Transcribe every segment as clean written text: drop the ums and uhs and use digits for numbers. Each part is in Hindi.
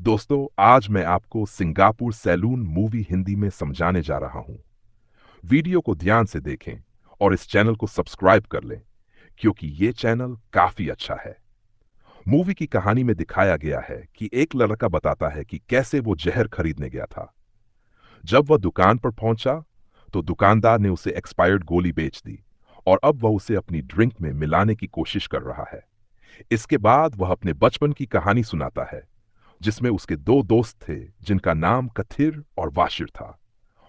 दोस्तों, आज मैं आपको सिंगापुर सैलून मूवी हिंदी में समझाने जा रहा हूं। वीडियो को ध्यान से देखें और इस चैनल को सब्सक्राइब कर लें, क्योंकि ये चैनल काफी अच्छा है। मूवी की कहानी में दिखाया गया है कि एक लड़का बताता है कि कैसे वो जहर खरीदने गया था। जब वह दुकान पर पहुंचा, तो दुकानदार ने उसे एक्सपायर्ड गोली बेच दी और अब वह उसे अपनी ड्रिंक में मिलाने की कोशिश कर रहा है। इसके बाद वह अपने बचपन की कहानी सुनाता है, जिसमें उसके दो दोस्त थे जिनका नाम कथिर और वाशिर था।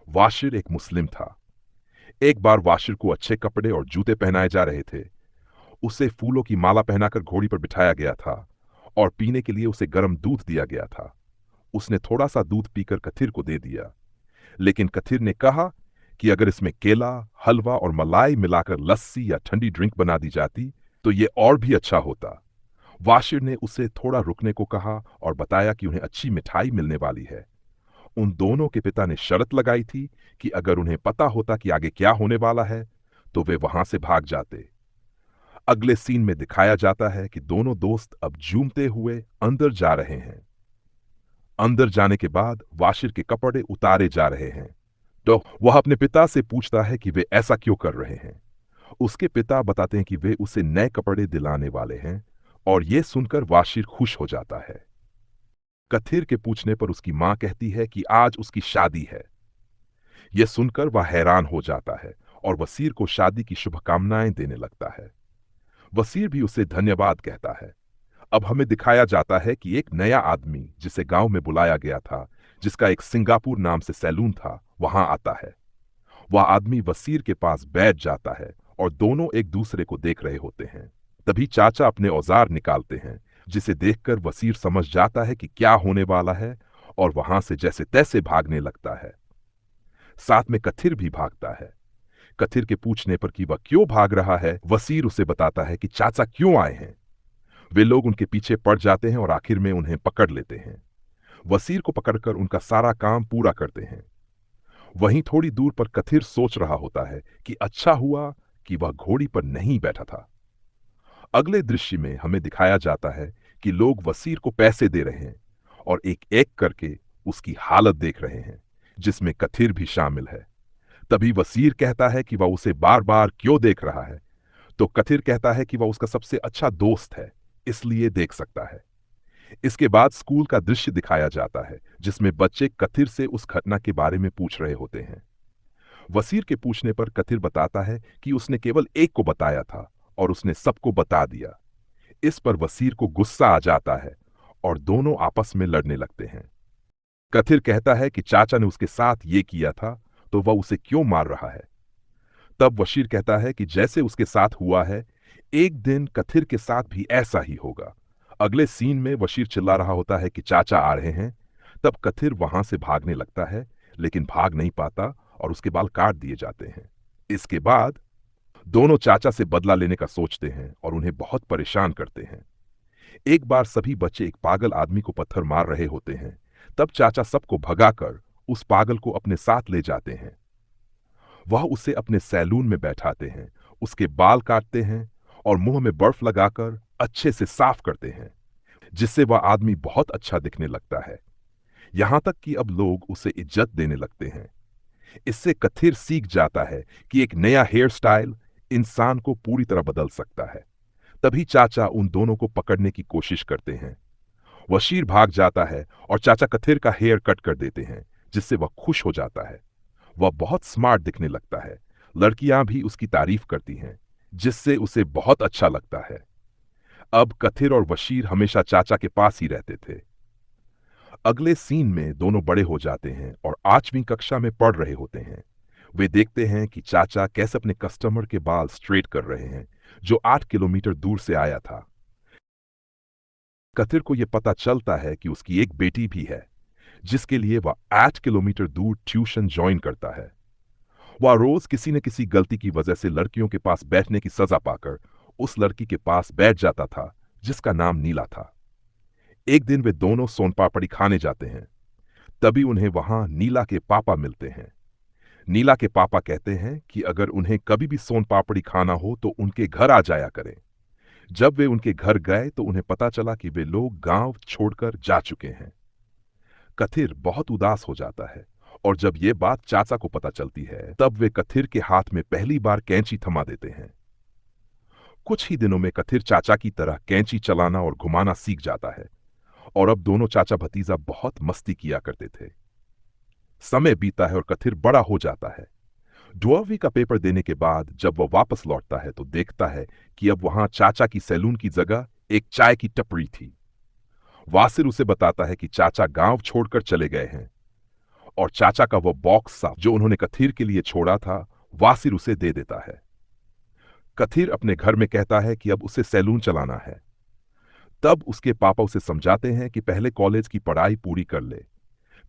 वाशिर एक मुस्लिम था। एक बार वाशिर को अच्छे कपड़े और जूते पहनाए जा रहे थे। उसे फूलों की माला पहनाकर घोड़ी पर बिठाया गया था और पीने के लिए उसे गर्म दूध दिया गया था। उसने थोड़ा सा दूध पीकर कथिर को दे दिया, लेकिन कथिर ने कहा कि अगर इसमें केला, हलवा और मलाई मिलाकर लस्सी या ठंडी ड्रिंक बना दी जाती तो ये और भी अच्छा होता। वाशिर ने उसे थोड़ा रुकने को कहा और बताया कि उन्हें अच्छी मिठाई मिलने वाली है। उन दोनों के पिता ने शर्त लगाई थी कि अगर उन्हें पता होता कि आगे क्या होने वाला है तो वे वहां से भाग जाते। अगले सीन में दिखाया जाता है कि दोनों दोस्त अब झूमते हुए अंदर जा रहे हैं। अंदर जाने के बाद वाशिर के कपड़े उतारे जा रहे हैं, तो वह अपने पिता से पूछता है कि वे ऐसा क्यों कर रहे हैं। उसके पिता बताते हैं कि वे उसे नए कपड़े दिलाने वाले हैं और यह सुनकर वाशिर खुश हो जाता है। कथिर के पूछने पर उसकी मां कहती है कि आज उसकी शादी है। यह सुनकर वह हैरान हो जाता है और वसीर को शादी की शुभकामनाएं देने लगता है। वसीर भी उसे धन्यवाद कहता है। अब हमें दिखाया जाता है कि एक नया आदमी जिसे गांव में बुलाया गया था, जिसका एक सिंगापुर नाम से सैलून था, वहां आता है। वह आदमी वसीर के पास बैठ जाता है और दोनों एक दूसरे को देख रहे होते हैं। तभी चाचा अपने औजार निकालते हैं, जिसे देखकर वसीर समझ जाता है कि क्या होने वाला है और वहां से जैसे तैसे भागने लगता है। साथ में कथिर भी भागता है। कथिर के पूछने पर कि वह क्यों भाग रहा है, वसीर उसे बताता है कि चाचा क्यों आए हैं। वे लोग उनके पीछे पड़ जाते हैं और आखिर में उन्हें पकड़ लेते हैं। वसीर को पकड़कर उनका सारा काम पूरा करते हैं। वहीं थोड़ी दूर पर कथिर सोच रहा होता है कि अच्छा हुआ कि वह घोड़ी पर नहीं बैठा था। अगले दृश्य में हमें दिखाया जाता है कि लोग वसीर को पैसे दे रहे हैं और एक एक करके उसकी हालत देख रहे हैं, जिसमें कथिर भी शामिल है। तभी वसीर कहता है कि वह उसे बार बार क्यों देख रहा है, तो कथिर कहता है कि वह उसका सबसे अच्छा दोस्त है, इसलिए देख सकता है। इसके बाद स्कूल का दृश्य दिखाया जाता है, जिसमें बच्चे कथिर से उस घटना के बारे में पूछ रहे होते हैं। वसीर के पूछने पर कथिर बताता है कि उसने केवल एक को बताया था और उसने सबको बता दिया। इस पर वसीर को गुस्सा आ जाता है और दोनों आपस में लड़ने लगते हैं। कथिर कहता है कि चाचा ने उसके साथ ये किया था, तो वह उसे क्यों मार रहा है। तब वसीर कहता है कि जैसे उसके साथ हुआ है, एक दिन कथिर के साथ भी ऐसा ही होगा। अगले सीन में वसीर चिल्ला रहा होता है कि चाचा आ रहे हैं। तब कथिर वहां से भागने लगता है, लेकिन भाग नहीं पाता और उसके बाल काट दिए जाते हैं। इसके बाद दोनों चाचा से बदला लेने का सोचते हैं और उन्हें बहुत परेशान करते हैं। एक बार सभी बच्चे एक पागल आदमी को पत्थर मार रहे होते हैं। तब चाचा सबको भगाकर उस पागल को अपने साथ ले जाते हैं। वह उसे अपने सैलून में बैठाते हैं, उसके बाल काटते हैं और मुंह में बर्फ लगाकर अच्छे से साफ करते हैं, जिससे वह आदमी बहुत अच्छा दिखने लगता है। यहां तक कि अब लोग उसे इज्जत देने लगते हैं। इससे कथिर सीख जाता है कि एक नया हेयर स्टाइल इंसान को पूरी तरह बदल सकता है। तभी चाचा उन दोनों को पकड़ने की कोशिश करते हैं। वशीर भाग जाता है और चाचा कथिर का हेयर कट कर देते हैं, जिससे वह खुश हो जाता है। वह बहुत स्मार्ट दिखने लगता है। लड़कियां भी उसकी तारीफ करती हैं, जिससे उसे बहुत अच्छा लगता है। अब कथिर और वशीर हमेशा चाचा के पास ही रहते थे। अगले सीन में दोनों बड़े हो जाते हैं और 8वीं कक्षा में पढ़ रहे होते हैं। वे देखते हैं कि चाचा कैसे अपने कस्टमर के बाल स्ट्रेट कर रहे हैं, जो 8 किलोमीटर दूर से आया था। कथिर को यह पता चलता है कि उसकी एक बेटी भी है, जिसके लिए वह 8 किलोमीटर दूर ट्यूशन ज्वाइन करता है। वह रोज किसी न किसी गलती की वजह से लड़कियों के पास बैठने की सजा पाकर उस लड़की के पास बैठ जाता था, जिसका नाम नीला था। एक दिन वे दोनों सोन पापड़ी खाने जाते हैं। तभी उन्हें वहां नीला के पापा मिलते हैं। नीला के पापा कहते हैं कि अगर उन्हें कभी भी सोन पापड़ी खाना हो तो उनके घर आ जाया करें। जब वे उनके घर गए तो उन्हें पता चला कि वे लोग गांव छोड़कर जा चुके हैं। कथिर बहुत उदास हो जाता है और जब ये बात चाचा को पता चलती है तब वे कथिर के हाथ में पहली बार कैंची थमा देते हैं। कुछ ही दिनों में कथिर चाचा की तरह कैंची चलाना और घुमाना सीख जाता है और अब दोनों चाचा भतीजा बहुत मस्ती किया करते थे। समय बीता है और कथिर बड़ा हो जाता है। 12वीं का पेपर देने के बाद जब वह वापस लौटता है तो देखता है कि अब वहां चाचा की सैलून की जगह एक चाय की टपरी थी। वासिर उसे बताता है कि चाचा गांव छोड़कर चले गए हैं और चाचा का वह बॉक्स सा जो उन्होंने कथिर के लिए छोड़ा था वासिर उसे दे देता है। कथिर अपने घर में कहता है कि अब उसे सैलून चलाना है। तब उसके पापा उसे समझाते हैं कि पहले कॉलेज की पढ़ाई पूरी कर ले।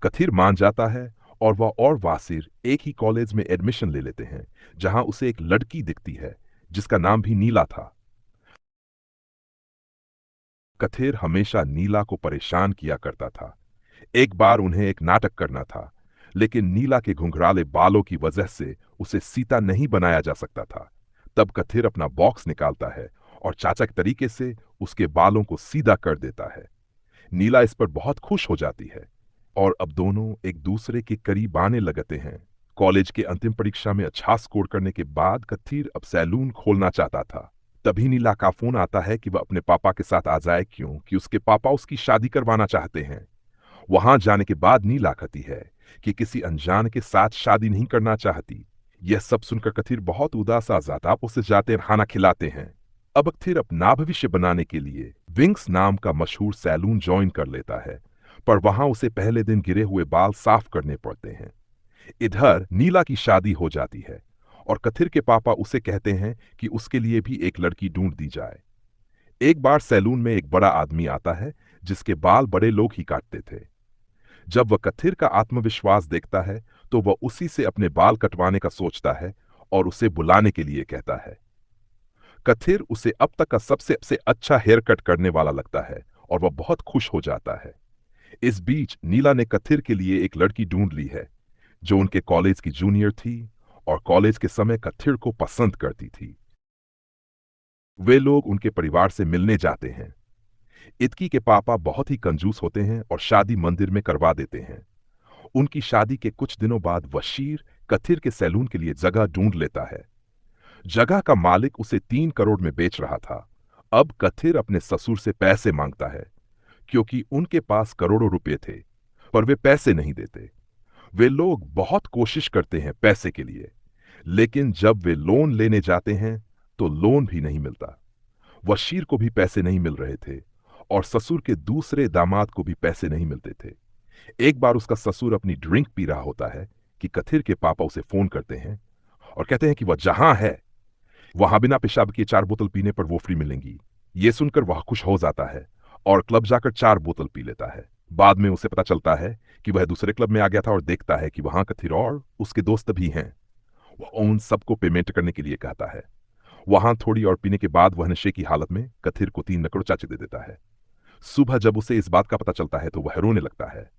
कथिर मान जाता है और वह और वासिर एक ही कॉलेज में एडमिशन ले लेते हैं जहां उसे एक लड़की दिखती है जिसका नाम भी नीला था। कथिर हमेशा नीला को परेशान किया करता था। एक बार उन्हें एक नाटक करना था, लेकिन नीला के घुंघराले बालों की वजह से उसे सीता नहीं बनाया जा सकता था। तब कथिर अपना बॉक्स निकालता है और चाचा के तरीके से उसके बालों को सीधा कर देता है। नीला इस पर बहुत खुश हो जाती है और अब दोनों एक दूसरे के करीब आने लगते हैं। कॉलेज के अंतिम परीक्षा में अच्छा स्कोर करने के बाद कथिर अब सैलून खोलना चाहता था। तभी नीला का फोन आता है कि वह अपने पापा के साथ आ जाए क्योंकि उसके पापा उसकी शादी करवाना चाहते हैं। वहां जाने के बाद नीला कहती है कि किसी अनजान के साथ शादी नहीं करना चाहती। यह सब सुनकर कथिर बहुत उदास आ जाता उसे जाते खाना खिलाते हैं। अब कथिर अपना भविष्य बनाने के लिए विंग्स नाम का मशहूर सैलून ज्वाइन कर लेता है, पर वहां उसे पहले दिन गिरे हुए बाल साफ करने पड़ते हैं। इधर नीला की शादी हो जाती है और कथिर के पापा उसे कहते हैं कि उसके लिए भी एक लड़की ढूंढ दी जाए। एक बार सैलून में एक बड़ा आदमी आता है जिसके बाल बड़े लोग ही काटते थे। जब वह कथिर का आत्मविश्वास देखता है तो वह उसी से अपने बाल कटवाने का सोचता है और उसे बुलाने के लिए कहता है। कथिर उसे अब तक का सबसे अच्छा हेयर कट करने वाला लगता है और वह बहुत खुश हो जाता है। इस बीच नीला ने कथिर के लिए एक लड़की ढूंढ ली है जो उनके कॉलेज की जूनियर थी और कॉलेज के समय कथिर को पसंद करती थी। वे लोग उनके परिवार से मिलने जाते हैं। इतकी के पापा बहुत ही कंजूस होते हैं और शादी मंदिर में करवा देते हैं। उनकी शादी के कुछ दिनों बाद वशीर कथिर के सैलून के लिए जगह ढूंढ लेता है। जगह का मालिक उसे 3 करोड़ में बेच रहा था। अब कथिर अपने ससुर से पैसे मांगता है क्योंकि उनके पास करोड़ों रुपए थे, पर वे पैसे नहीं देते। वे लोग बहुत कोशिश करते हैं पैसे के लिए, लेकिन जब वे लोन लेने जाते हैं तो लोन भी नहीं मिलता। वशीर को भी पैसे नहीं मिल रहे थे और ससुर के दूसरे दामाद को भी पैसे नहीं मिलते थे। एक बार उसका ससुर अपनी ड्रिंक पी रहा होता है कि कथिर के पापा उसे फोन करते हैं और कहते हैं कि वह जहां है वहां बिना पेशाब किए 4 बोतल पीने पर वो फ्री मिलेंगी। ये सुनकर वह खुश हो जाता है और क्लब जाकर 4 बोतल पी लेता है। बाद में उसे पता चलता है कि वह दूसरे क्लब में आ गया था और देखता है कि वहां कथिर और उसके दोस्त भी हैं। वह उन सबको पेमेंट करने के लिए कहता है। वहां थोड़ी और पीने के बाद वह नशे की हालत में कथिर को 3 नकड़ दे देता है। सुबह जब उसे इस बात का पता चलता है तो वह रोने लगता है।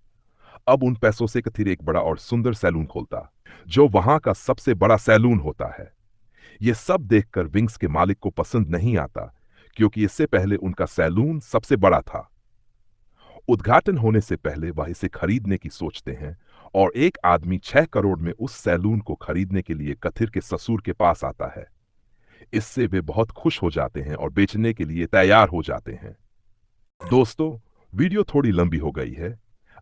अब उन पैसों से कथिर एक बड़ा और सुंदर सैलून खोलता जो वहां का सबसे बड़ा सैलून होता है। यह सब देखकर विंग्स के मालिक को पसंद नहीं आता क्योंकि इससे पहले उनका सैलून सबसे बड़ा था। उद्घाटन होने से पहले वह इसे खरीदने की सोचते हैं और एक आदमी 6 करोड़ में उस सैलून को खरीदने के लिए कथिर के ससुर के पास आता है। इससे वे बहुत खुश हो जाते हैं और बेचने के लिए तैयार हो जाते हैं। दोस्तों, वीडियो थोड़ी लंबी हो गई है।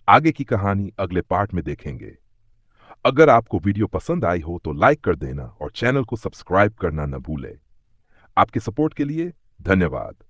आगे की कहानी अगले पार्ट में देखेंगे। अगर आपको वीडियो पसंद आई हो तो लाइक कर देना और चैनल को सब्सक्राइब करना न भूलें। आपके सपोर्ट के लिए धन्यवाद।